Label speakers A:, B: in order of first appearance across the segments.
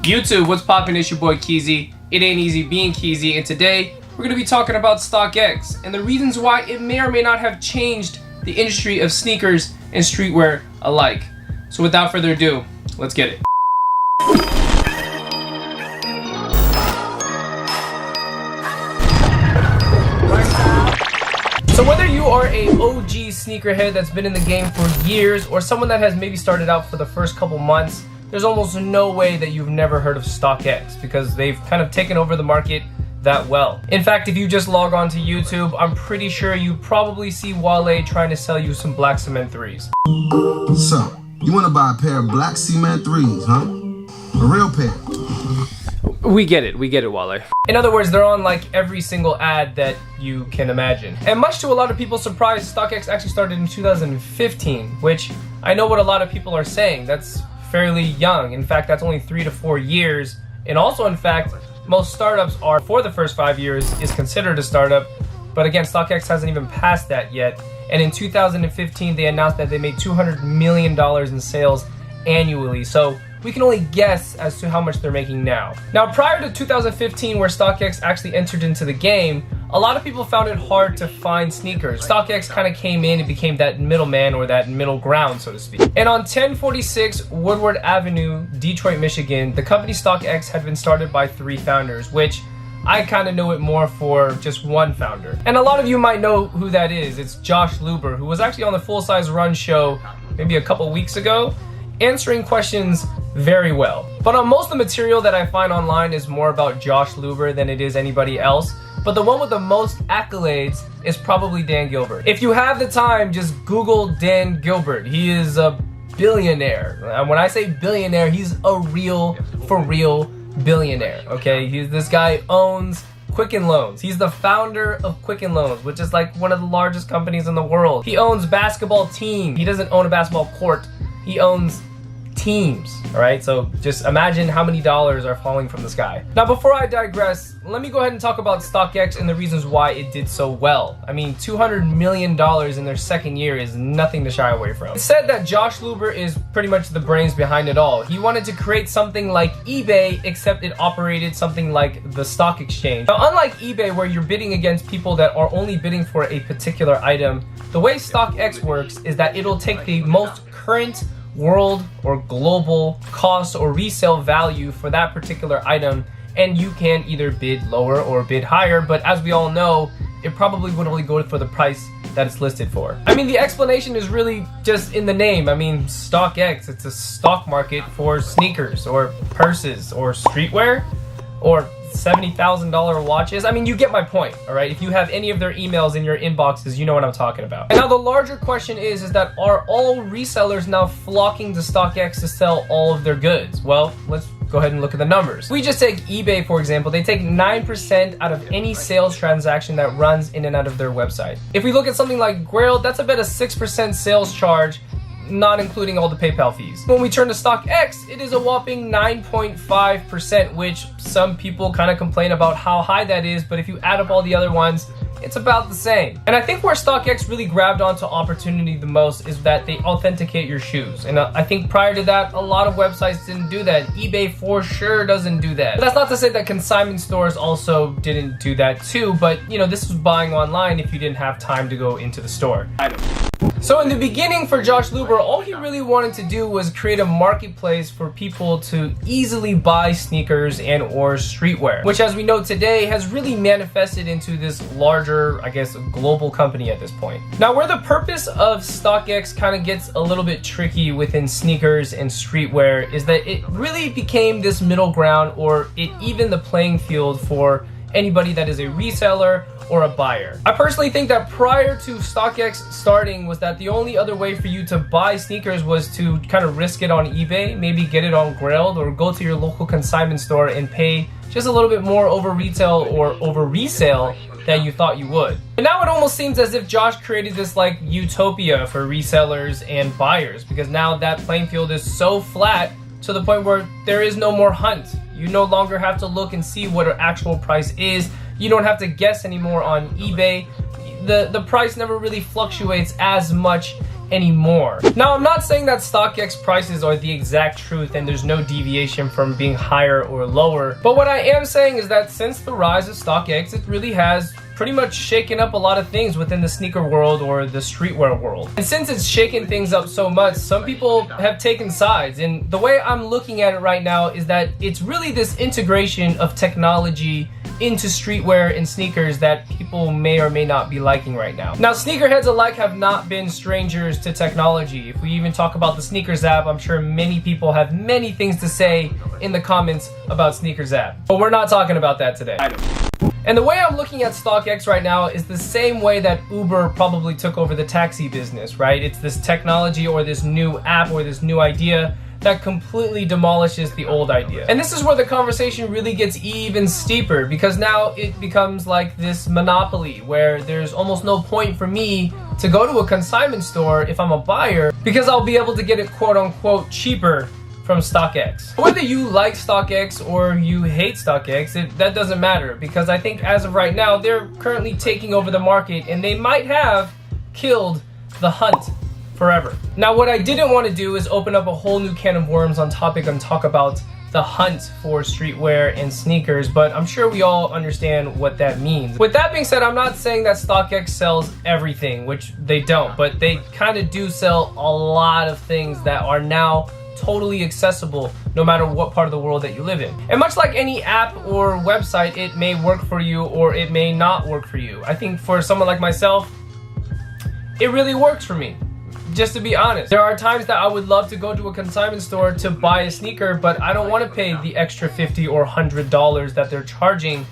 A: YouTube, what's poppin'? It's your boy Keezy. It ain't easy being Keezy, and today we're gonna be talking about StockX and the reasons why it may or may not have changed the industry of sneakers and streetwear alike. So without further ado, let's get it. So whether you are a OG sneakerhead that's been in the game for years or someone that has maybe started out for the first couple months, there's almost no way that you've never heard of StockX because they've kind of taken over the market that well. In fact, if you just log on to YouTube, I'm pretty sure you probably see Wale trying to sell you some black cement 3s.
B: So, you want to buy a pair of black cement 3s, huh? A real pair.
A: We get it, Wale. In other words, they're on like every single ad that you can imagine. And much to a lot of people's surprise, StockX actually started in 2015, which I know what a lot of people are saying. That's fairly young. In fact, that's only 3 to 4 years. And also, in fact, most startups are, for the first 5 years, is considered a startup. But again, StockX hasn't even passed that yet. And in 2015, they announced that they made $200 million in sales annually. So we can only guess as to how much they're making now. Now, prior to 2015, where StockX actually entered into the game, a lot of people found it hard to find sneakers. StockX kind of came in and became that middleman or that middle ground, so to speak. And on 1046 Woodward Avenue, Detroit, Michigan, the company StockX had been started by 3 founders, which I kind of know it more for just one founder. And a lot of you might know who that is. It's Josh Luber, who was actually on the Full Size Run show maybe a couple weeks ago, answering questions very well. But on most of the material that I find online is more about Josh Luber than it is anybody else. But the one with the most accolades is probably Dan Gilbert. If you have the time, just Google Dan Gilbert. He is a billionaire. And when I say billionaire, he's a real, for real billionaire, okay? This guy owns Quicken Loans. He's the founder of Quicken Loans, which is like one of the largest companies in the world. He owns basketball teams. He doesn't own a basketball court. He owns teams, all right? So just imagine how many dollars are falling from the sky. Now, before I digress, let me go ahead and talk about StockX and the reasons why it did so well. I mean, $200 million in their second year is nothing to shy away from. It's said that Josh Luber is pretty much the brains behind it all. He wanted to create something like eBay, except it operated something like the stock exchange. Now, unlike eBay, where you're bidding against people that are only bidding for a particular item, the way StockX works is that it'll take the most current world or global cost or resale value for that particular item, and you can either bid lower or bid higher, but as we all know, it probably would only go for the price that it's listed for. I mean, the explanation is really just in the name. I mean, StockX, it's a stock market for sneakers or purses or streetwear or $70,000 watches. I mean, you get my point, all right? If you have any of their emails in your inboxes, you know what I'm talking about. And now the larger question is that are all resellers now flocking to StockX to sell all of their goods? Well, let's go ahead and look at the numbers. We just take eBay, for example. They take 9% out of any sales transaction that runs in and out of their website. If we look at something like Grail, that's about a 6% sales charge, not including all the PayPal fees. When we turn to StockX, it is a whopping 9.5%, which some people kind of complain about how high that is, but if you add up all the other ones, it's about the same. And I think where StockX really grabbed onto opportunity the most is that they authenticate your shoes. And I think prior to that, a lot of websites didn't do that. eBay for sure doesn't do that. But that's not to say that consignment stores also didn't do that too, but you know, this was buying online if you didn't have time to go into the store. So in the beginning for Josh Luber, all he really wanted to do was create a marketplace for people to easily buy sneakers and or streetwear, which as we know today has really manifested into this larger, I guess, global company at this point. Now, where the purpose of StockX kind of gets a little bit tricky within sneakers and streetwear is that it really became this middle ground, or it evened the playing field for anybody that is a reseller or a buyer. I personally think that prior to StockX starting was that the only other way for you to buy sneakers was to kind of risk it on eBay, maybe get it on Grailed, or go to your local consignment store and pay just a little bit more over retail or over resale than you thought you would. But now it almost seems as if Josh created this like utopia for resellers and buyers, because now that playing field is so flat to the point where there is no more hunt. You no longer have to look and see what an actual price is. You don't have to guess anymore on eBay. The price never really fluctuates as much anymore. Now, I'm not saying that StockX prices are the exact truth and there's no deviation from being higher or lower, but what I am saying is that since the rise of StockX, it really has pretty much shaken up a lot of things within the sneaker world or the streetwear world. And since it's shaken things up so much, some people have taken sides, and the way I'm looking at it right now is that it's really this integration of technology into streetwear and sneakers that people may or may not be liking right now. Now, sneakerheads alike have not been strangers to technology. If we even talk about the Sneakers app, I'm sure many people have many things to say in the comments about Sneakers app. But we're not talking about that today. And the way I'm looking at StockX right now is the same way that Uber probably took over the taxi business, right? It's this technology or this new app or this new idea that completely demolishes the old idea. And this is where the conversation really gets even steeper, because now it becomes like this monopoly where there's almost no point for me to go to a consignment store if I'm a buyer, because I'll be able to get it quote unquote cheaper from StockX. Whether you like StockX or you hate StockX, that doesn't matter, because I think as of right now, they're currently taking over the market and they might have killed the hunt forever. Now, what I didn't want to do is open up a whole new can of worms on topic and talk about the hunt for streetwear and sneakers, but I'm sure we all understand what that means. With that being said, I'm not saying that StockX sells everything, which they don't, but they kind of do sell a lot of things that are now totally accessible no matter what part of the world that you live in. And much like any app or website, it may work for you or it may not work for you. I think for someone like myself, it really works for me. Just to be honest, there are times that I would love to go to a consignment store to buy a sneaker, but I don't want to pay the extra $50 or $100 that they're charging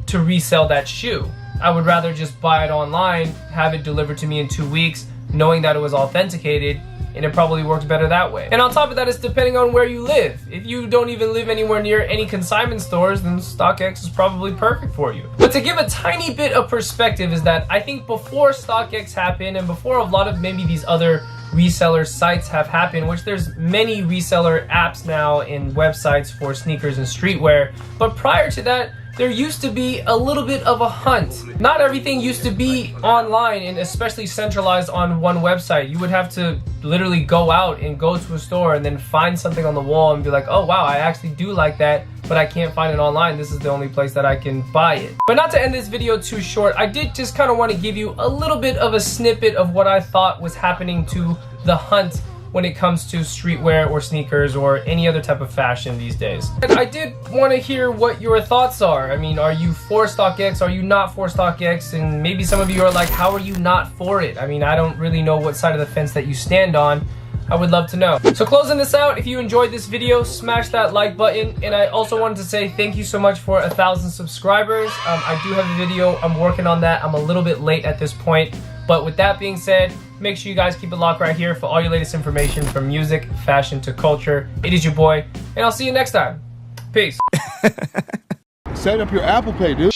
A: to resell that shoe. I would rather just buy it online, have it delivered to me in 2 weeks, knowing that it was authenticated, and it probably works better that way. And on top of that, it's depending on where you live. If you don't even live anywhere near any consignment stores, then StockX is probably perfect for you. But to give a tiny bit of perspective is that I think before StockX happened and before a lot of maybe these other reseller sites have happened, which there's many reseller apps now and websites for sneakers and streetwear, but prior to that, there used to be a little bit of a hunt. Not everything used to be online and especially centralized on one website. You would have to literally go out and go to a store and then find something on the wall and be like, oh wow, I actually do like that, but I can't find it online. This is the only place that I can buy it. But not to end this video too short, I did just kind of want to give you a little bit of a snippet of what I thought was happening to the hunt when it comes to streetwear or sneakers or any other type of fashion these days. And I did want to hear what your thoughts are. I mean, are you for StockX? Are you not for StockX? And maybe some of you are like, how are you not for it? I mean, I don't really know what side of the fence that you stand on. I would love to know. So closing this out, if you enjoyed this video, smash that like button. And I also wanted to say thank you so much for 1,000 subscribers. I do have a video. I'm working on that. I'm a little bit late at this point. But with that being said, make sure you guys keep it locked right here for all your latest information from music, fashion to culture. It is your boy, and I'll see you next time. Peace.
C: Set up your Apple Pay, dude.